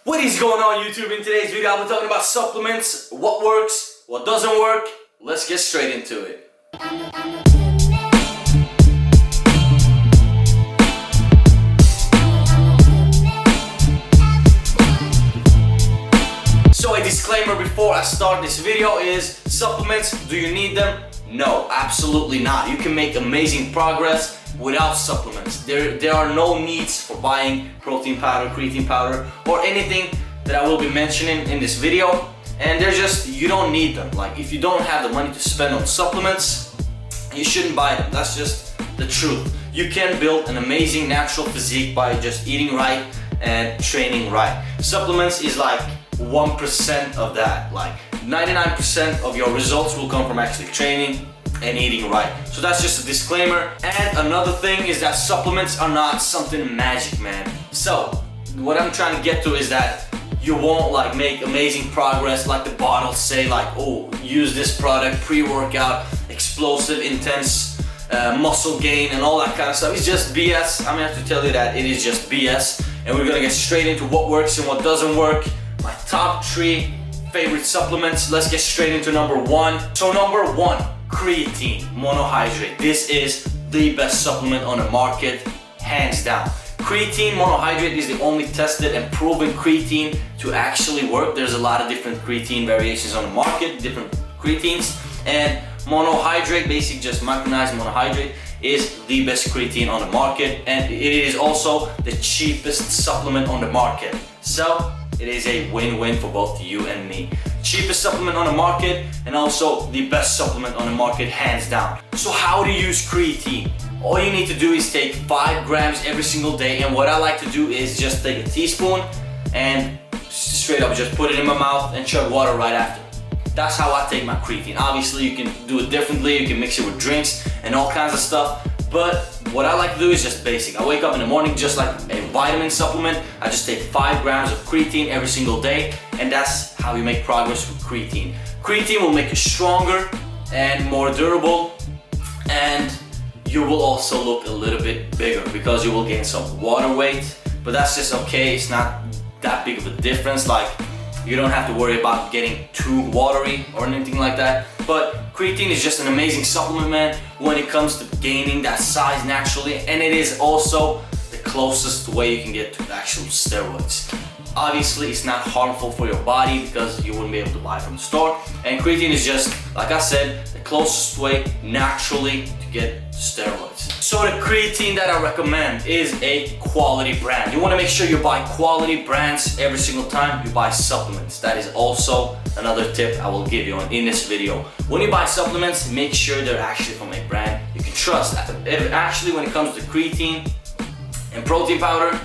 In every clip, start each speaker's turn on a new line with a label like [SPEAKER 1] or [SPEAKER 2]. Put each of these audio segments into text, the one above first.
[SPEAKER 1] What is going on YouTube? In today's video I'll be talking about supplements, what works, what doesn't work. Let's get straight into it. So a disclaimer before I start this video is supplements, do you need them? No, absolutely not. You can make amazing progress without supplements. There are no needs for buying protein powder, creatine powder, or anything that I will be mentioning in this video. And they're just, you don't need them. Like, if you don't have the money to spend on supplements, you shouldn't buy them. That's just the truth. You can build an amazing natural physique by just eating right and training right. Supplements is like 1% of that. Like 99% of your results will come from actually training and eating right. So that's just a disclaimer. And another thing is that supplements are not something magic, man. So what I'm trying to get to is that you won't like make amazing progress like the bottles say, like, oh, use this product, pre-workout, explosive, intense muscle gain and all that kind of stuff. It's just BS. I'm gonna have to tell you that it is just BS. And we're gonna get straight into what works and what doesn't work. My top 3 favorite supplements. Let's get straight into number 1. So number 1, creatine monohydrate. This is the best supplement on the market, hands down. Creatine monohydrate is the only tested and proven creatine to actually work. There's a lot of different creatine variations on the market, different creatines, and monohydrate, basically just micronized monohydrate, is the best creatine on the market, and it is also the cheapest supplement on the market. So it is a win-win for both you and me. Cheapest supplement on the market and also the best supplement on the market, hands down. So how to use creatine? All you need to do is take 5 grams every single day, and what I like to do is just take a teaspoon and straight up just put it in my mouth and chug water right after. That's how I take my creatine. Obviously you can do it differently, you can mix it with drinks and all kinds of stuff, but what I like to do is just basic. I wake up in the morning just like a vitamin supplement. I just take 5 grams of creatine every single day, and that's how you make progress with creatine. Creatine will make you stronger and more durable, and you will also look a little bit bigger because you will gain some water weight, but that's just okay. It's not that big of a difference. Like, you don't have to worry about getting too watery or anything like that. But creatine is just an amazing supplement, man, when it comes to gaining that size naturally, and it is also the closest way you can get to actual steroids. Obviously, it's not harmful for your body because you wouldn't be able to buy it from the store. And creatine is just, like I said, the closest way naturally to get steroids. So the creatine that I recommend is a quality brand. You want to make sure you buy quality brands every single time you buy supplements. That is also another tip I will give you in this video. When you buy supplements, make sure they're actually from a brand you can trust. Actually, when it comes to creatine and protein powder,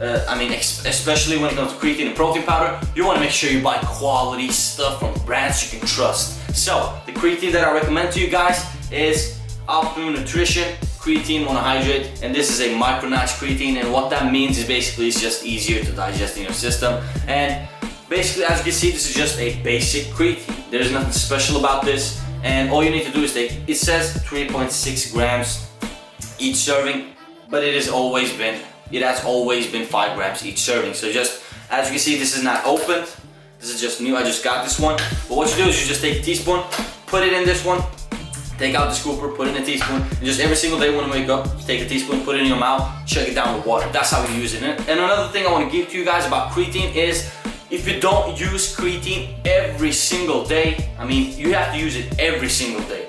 [SPEAKER 1] especially when it comes to creatine and protein powder, you want to make sure you buy quality stuff from brands you can trust. So the creatine that I recommend to you guys is Optimum Nutrition Creatine Monohydrate, and this is a micronized creatine, and what that means is basically it's just easier to digest in your system. And basically, as you can see, this is just a basic creatine. There's nothing special about this, and all you need to do is take, it says 3.6 grams each serving, but it has always been 5 grams each serving. So just, as you can see, this is not opened. This is just new, I just got this one. But what you do is you just take a teaspoon, put it in this one, take out the scooper, put in a teaspoon, and just every single day when you wake up, you take a teaspoon, put it in your mouth, chug it down with water. That's how you use it. And another thing I want to give to you guys about creatine is, if you don't use creatine every single day, you have to use it every single day.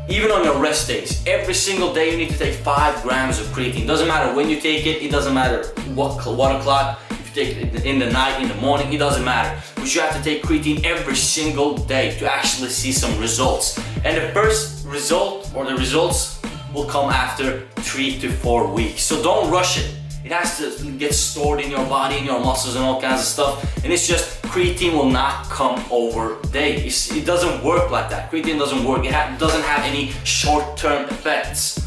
[SPEAKER 1] Even on your rest days, every single day you need to take 5 grams of creatine. Doesn't matter when you take it, it doesn't matter what o'clock, if you take it in the night, in the morning, it doesn't matter. But you have to take creatine every single day to actually see some results. And the first result, or the results, will come after 3 to 4 weeks. So don't rush it. It has to get stored in your body, in your muscles and all kinds of stuff. And it's just, creatine will not come over day. It doesn't work like that. Creatine doesn't work. It doesn't have any short-term effects.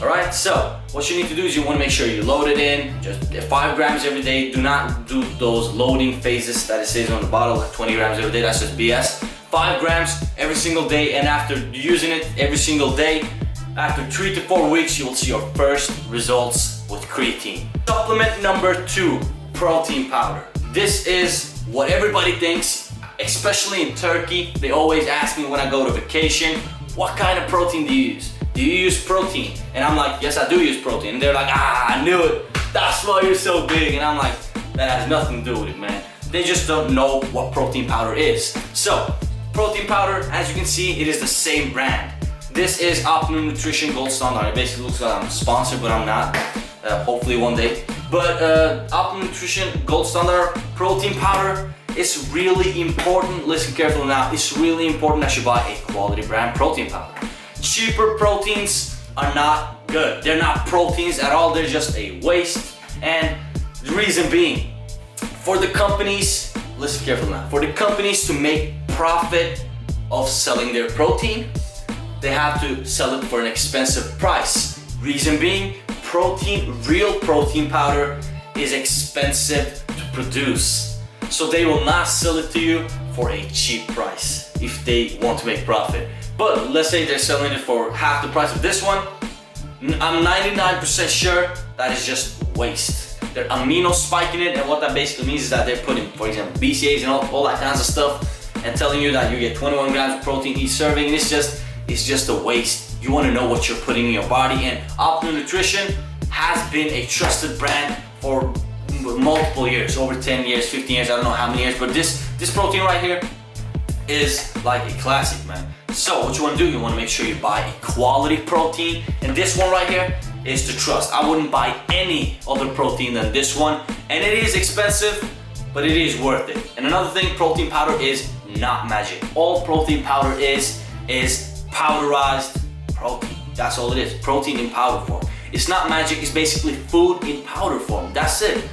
[SPEAKER 1] Alright, so what you need to do is you want to make sure you load it in, just 5 grams every day. Do not do those loading phases that it says on the bottle, like 20 grams every day. That's just BS. 5 grams every single day, and after using it every single day, after 3 to 4 weeks, you will see your first results with creatine. Supplement number 2, protein powder. This is what everybody thinks, especially in Turkey. They always ask me when I go to vacation, what kind of protein do you use? Do you use protein? And I'm like, yes, I do use protein. And they're like, I knew it. That's why you're so big. And I'm like, that has nothing to do with it, man. They just don't know what protein powder is. So, protein powder, as you can see, it is the same brand. This is Optimum Nutrition Gold Standard. It basically looks like I'm sponsored, but I'm not. Hopefully one day. But Optimum Nutrition Gold Standard protein powder is really important. Listen carefully now. It's really important that you buy a quality brand protein powder. Cheaper proteins are not good. They're not proteins at all. They're just a waste. And the reason being, for the companies, listen carefully now. For the companies to make profit of selling their protein, they have to sell it for an expensive price. Reason being, real protein powder is expensive to produce. So they will not sell it to you for a cheap price if they want to make profit. But let's say they're selling it for half the price of this one. I'm 99% sure that is just waste. They're amino spiking it, and what that basically means is that they're putting, for example, BCAAs and all that kinds of stuff, and telling you that you get 21 grams of protein each serving, and it's just a waste. You want to know what you're putting in your body, and Optimum Nutrition has been a trusted brand for multiple years, over 10 years, 15 years, I don't know how many years, but this protein right here is like a classic, man. So what you want to do, you want to make sure you buy a quality protein, and this one right here is to trust. I wouldn't buy any other protein than this one, and it is expensive, but it is worth it. And another thing, protein powder is not magic. All protein powder is powderized protein. That's all it is, protein in powder form. It's not magic, it's basically food in powder form. That's it.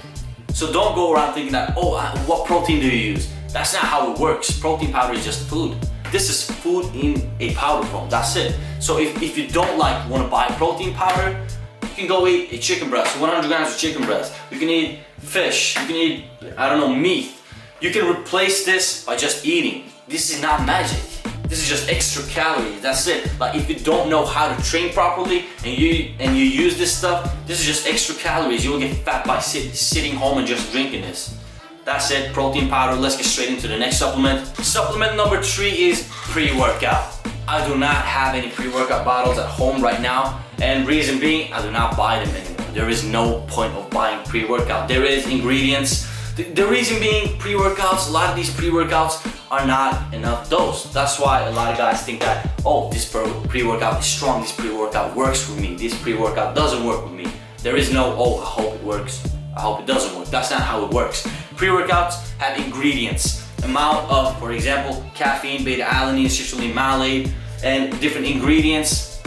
[SPEAKER 1] So don't go around thinking that, oh, what protein do you use? That's not how it works. Protein powder is just food. This is food in a powder form, that's it. So if you don't want to buy protein powder, you can go eat a chicken breast, 100 grams of chicken breast. You can eat fish, you can eat, I don't know, meat. You can replace this by just eating. This is not magic. This is just extra calories, that's it. Like if you don't know how to train properly and you use this stuff, this is just extra calories. You will get fat by sitting home and just drinking this. That's it, protein powder. Let's get straight into the next supplement. Supplement number 3 is pre-workout. I do not have any pre-workout bottles at home right now, and reason being, I do not buy them anymore. There is no point of buying pre-workout. There is ingredients. The reason being, pre-workouts, a lot of these pre-workouts are not enough dose. That's why a lot of guys think that, oh, this pre-workout is strong, this pre-workout works for me, this pre-workout doesn't work with me. There is no, oh, I hope it works, I hope it doesn't work. That's not how it works. Pre-workouts have ingredients, amount of, for example, caffeine, beta-alanine, citrulline malate, and different ingredients,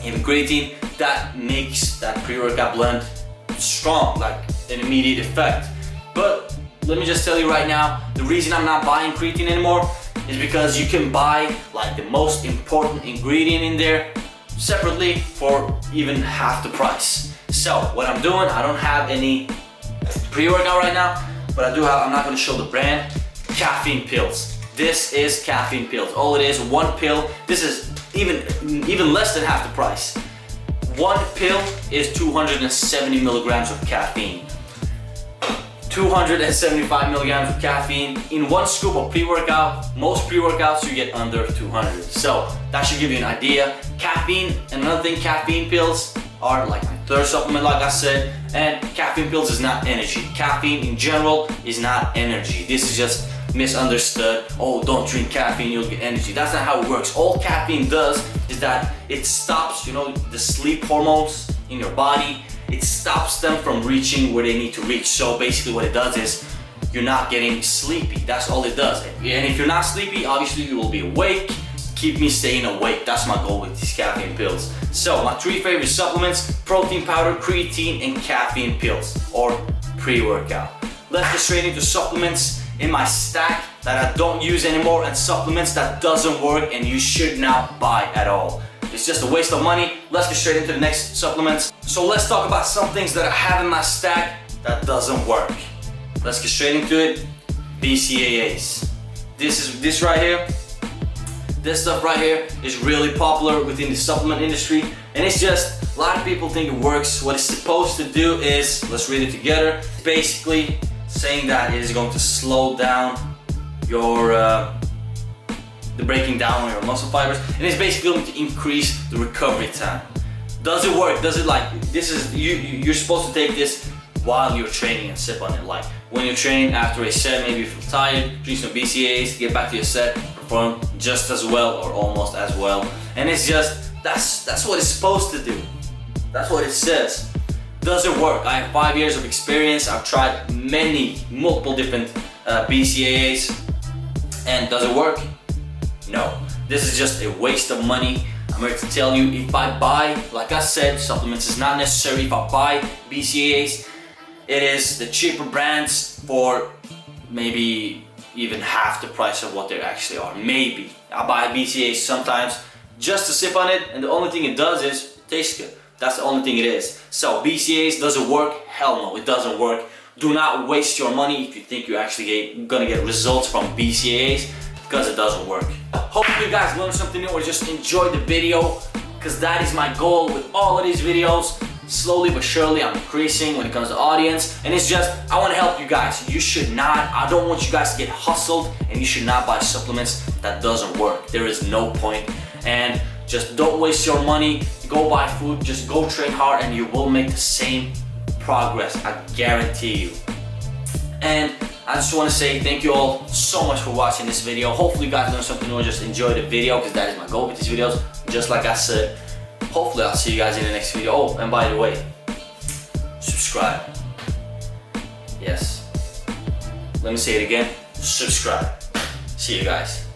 [SPEAKER 1] even creatine, that makes that pre-workout blend strong, like an immediate effect. But let me just tell you right now, the reason I'm not buying creatine anymore is because you can buy like the most important ingredient in there separately for even half the price. So what I'm doing, I don't have any pre-workout right now, but I do have, I'm not going to show the brand, caffeine pills. This is caffeine pills. All it is, one pill. This is even less than half the price. One pill is 270 milligrams of caffeine. 275 milligrams of caffeine in one scoop of pre-workout. Most pre-workouts you get under 200. So that should give you an idea. Caffeine, and another thing, caffeine pills are like my third supplement, like I said, and caffeine pills is not energy. Caffeine in general is not energy. This is just misunderstood. Oh, don't drink caffeine, you'll get energy. That's not how it works. All caffeine does is that it stops, the sleep hormones in your body. It stops them from reaching where they need to reach. So basically what it does is you're not getting sleepy. That's all it does. And if you're not sleepy, obviously you will be awake. Keep me staying awake. That's my goal with these caffeine pills. So my 3 favorite supplements: protein powder, creatine, and caffeine pills, or pre-workout. Let's get straight into supplements in my stack that I don't use anymore, and supplements that doesn't work and you should not buy at all. It's just a waste of money. Let's get straight into the next supplements. So let's talk about some things that I have in my stack that doesn't work. Let's get straight into it. BCAAs. This right here. This stuff right here is really popular within the supplement industry, and it's just a lot of people think it works. What it's supposed to do is, let's read it together. Basically, saying that it is going to slow down your the breaking down of your muscle fibers, and it's basically going to increase the recovery time. Does it work? Does it, like, this is you're supposed to take this while you're training and sip on it. Like when you train after a set, maybe you feel tired, drink some BCAAs, get back to your set, perform just as well or almost as well. And it's just, that's what it's supposed to do. That's what it says. Does it work? I have 5 years of experience. I've tried multiple different BCAAs, and does it work? No. This is just a waste of money. I'm here to tell you, if I buy, like I said, supplements is not necessary. If I buy BCAAs, it is the cheaper brands for maybe even half the price of what they actually are. Maybe. I buy BCAAs sometimes just to sip on it, and the only thing it does is taste good. That's the only thing it is. So BCAAs, does it work? Hell no, it doesn't work. Do not waste your money if you think you're actually gonna get results from BCAAs, because it doesn't work. Hope you guys learned something new or just enjoyed the video, because that is my goal with all of these videos. Slowly but surely I'm increasing when it comes to audience, and it's just, I want to help you guys. You should not, I don't want you guys to get hustled, and you should not buy supplements that doesn't work. There is no point. And just don't waste your money. Go buy food, just go train hard, and you will make the same progress, I guarantee you. And I just want to say thank you all so much for watching this video. Hopefully you guys learned something new or just enjoy the video, because that is my goal with these videos. Just like I said, hopefully I'll see you guys in the next video. Oh, and by the way, subscribe. Yes. Let me say it again. Subscribe. See you guys.